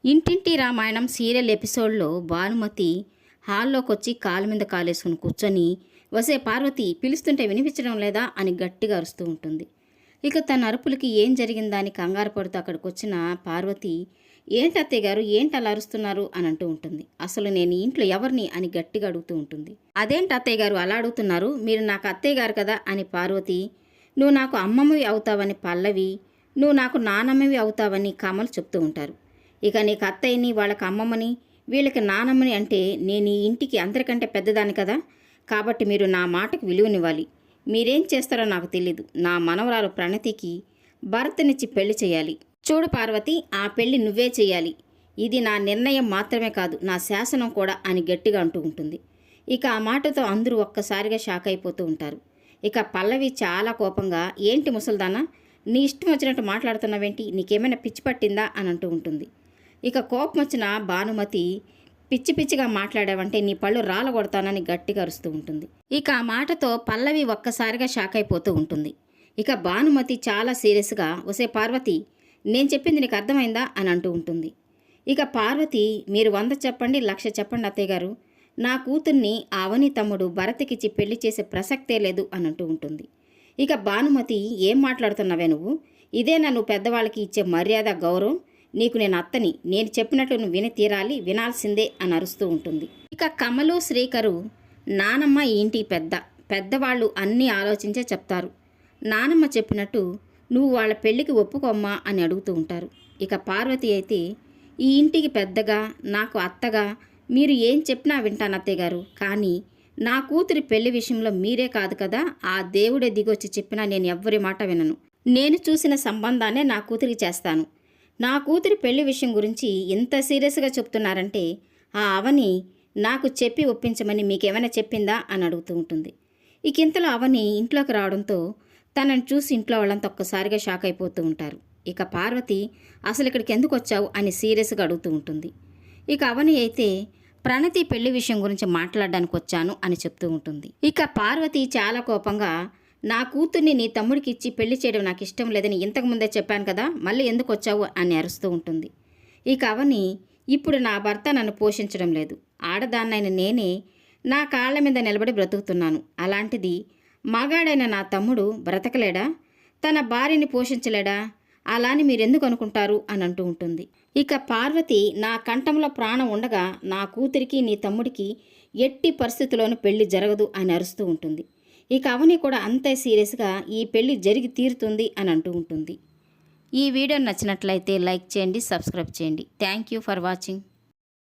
ఇంటింటి రామాయణం సీరియల్ ఎపిసోడ్లో భానుమతి హాల్లోకొచ్చి కాలు మీద కాలేసుకుని కూర్చొని వసే పార్వతి పిలుస్తుంటే వినిపించడం లేదా అని గట్టిగా అరుస్తూ ఉంటుంది. ఇక తన అరుపులకి ఏం జరిగిందా అని కంగారు పడుతూ అక్కడికి వచ్చిన పార్వతి, ఏంటి అత్తయ్య గారు, ఏంటి అలా అరుస్తున్నారు అని అంటూ ఉంటుంది. అసలు నేను ఇంట్లో ఎవరిని అని గట్టిగా అడుగుతూ ఉంటుంది. అదేంటి అత్తయ్య గారు అలా అడుగుతున్నారు, మీరు నాకు అత్తయ్య గారు కదా అని పార్వతి, నువ్వు నాకు అమ్మమ్మవి అవుతావని పల్లవి, నువ్వు నాకు నానమ్మవి అవుతావని కమలు చెప్తూ ఉంటారు. ఇక నీకు అత్తయ్యని, వాళ్ళకి అమ్మమ్మని, వీళ్ళకి నానమ్మని అంటే నేను ఈ ఇంటికి అందరికంటే పెద్దదాన్ని కదా, కాబట్టి మీరు నా మాటకు విలువనివ్వాలి. మీరేం చేస్తారో నాకు తెలీదు. నా మనవరాలు ప్రణతికి భరతనిచ్చి పెళ్లి చేయాలి. చూడు పార్వతి, ఆ పెళ్లి నువ్వే చేయాలి. ఇది నా నిర్ణయం మాత్రమే కాదు, నా శాసనం కూడా అని గట్టిగా అంటూ ఉంటుంది. ఇక ఆ మాటతో అందరూ ఒక్కసారిగా షాక్ అయిపోతూ ఉంటారు. ఇక పల్లవి చాలా కోపంగా, ఏంటి ముసల్దానా, నీ ఇష్టం వచ్చినట్టు మాట్లాడుతున్నావేంటి, నీకేమైనా పిచ్చి పట్టిందా అని అంటూ ఉంటుంది. ఇక కోపం వచ్చిన భానుమతి, పిచ్చి పిచ్చిగా మాట్లాడావంటే నీ పళ్ళు రాలగొడతానని గట్టిగా అరుస్తూ ఉంటుంది. ఇక ఆ మాటతో పల్లవి ఒక్కసారిగా షాక్ అయిపోతూ ఉంటుంది. ఇక భానుమతి చాలా సీరియస్గా, ఒసే పార్వతి, నేను చెప్పింది నీకు అర్థమైందా అని అంటూ ఉంటుంది. ఇక పార్వతి, మీరు 100 చెప్పండి, 1,00,000 చెప్పండి అత్తయ్య గారు, నా కూతుర్ని అవని తమ్ముడు భరత్కిచ్చి పెళ్లి చేసే ప్రసక్తే లేదు అని అంటూ ఉంటుంది. ఇక భానుమతి, ఏం మాట్లాడుతున్నావే నువ్వు, ఇదేనా నువ్వు పెద్దవాళ్ళకి ఇచ్చే మర్యాద, గౌరవం, నీకు నేను అత్తని, నేను చెప్పినట్లు నువ్వు విని తీరాలి, వినాల్సిందే అని అరుస్తూ ఉంటుంది. ఇక కమలు, శ్రీకరు, నానమ్మ ఈ ఇంటికి పెద్దవాళ్ళు అన్నీ ఆలోచించే చెప్తారు, నానమ్మ చెప్పినట్టు నువ్వు వాళ్ళ పెళ్ళికి ఒప్పుకోమ్మా అని అడుగుతూ ఉంటారు. ఇక పార్వతి అయితే, ఈ ఇంటికి పెద్దగా, నాకు అత్తగా మీరు ఏం చెప్పినా వింటాను అత్తయ్య గారు, కానీ నా కూతురి పెళ్లి విషయంలో మీరే కాదు కదా, ఆ దేవుడే దిగొచ్చి చెప్పినా నేను ఎవ్వరి మాట వినను. నేను చూసిన సంబంధాన్నే నా కూతురికి చేస్తాను. నా కూతురి పెళ్లి విషయం గురించి ఎంత సీరియస్గా చెప్తున్నారంటే, ఆ అవని నాకు చెప్పి ఒప్పించమని మీకేమైనా చెప్పిందా అని అడుగుతూ ఉంటుంది. ఇక ఇంతలో అవని ఇంట్లోకి రావడంతో తనని చూసి ఇంట్లో వాళ్ళంతా ఒక్కసారిగా షాక్ అయిపోతూ ఉంటారు. ఇక పార్వతి, అసలు ఇక్కడికి ఎందుకు వచ్చావు అని సీరియస్గా అడుగుతూ ఉంటుంది. ఇక అవని అయితే, ప్రణతి పెళ్లి విషయం గురించి మాట్లాడడానికి వచ్చాను అని చెప్తూ ఉంటుంది. ఇక పార్వతి చాలా కోపంగా, నా కూతుర్ని నీ తమ్ముడికి ఇచ్చి పెళ్లి చేయడం నాకు ఇష్టం లేదని ఇంతకుముందే చెప్పాను కదా, మళ్ళీ ఎందుకు వచ్చావు అని అరుస్తూ ఉంటుంది. ఇక అవని, ఇప్పుడు నా భర్త నన్ను పోషించడం లేదు, ఆడదాన్నైన నేనే నా కాళ్ళ మీద నిలబడి బ్రతుకుతున్నాను, అలాంటిది మగాడైన నా తమ్ముడు బ్రతకలేడా, తన భార్యని పోషించలేడా, అలా అని మీరెందుకు అనుకుంటారు అని అంటూ ఉంటుంది. ఇక పార్వతి, నా కంఠంలో ప్రాణం ఉండగా నా కూతురికి నీ తమ్ముడికి ఎట్టి పరిస్థితుల్లోనూ పెళ్లి జరగదు అని అరుస్తూ ఉంటుంది. ఇక అవని కూడా అంతే సీరియస్గా ఈ పెళ్లి జరిగి తీరుతుంది అని అంటూ ఉంటుంది. ఈ వీడియో నచ్చినట్లయితే లైక్ చేయండి, సబ్స్క్రైబ్ చేయండి. Thank you for watching.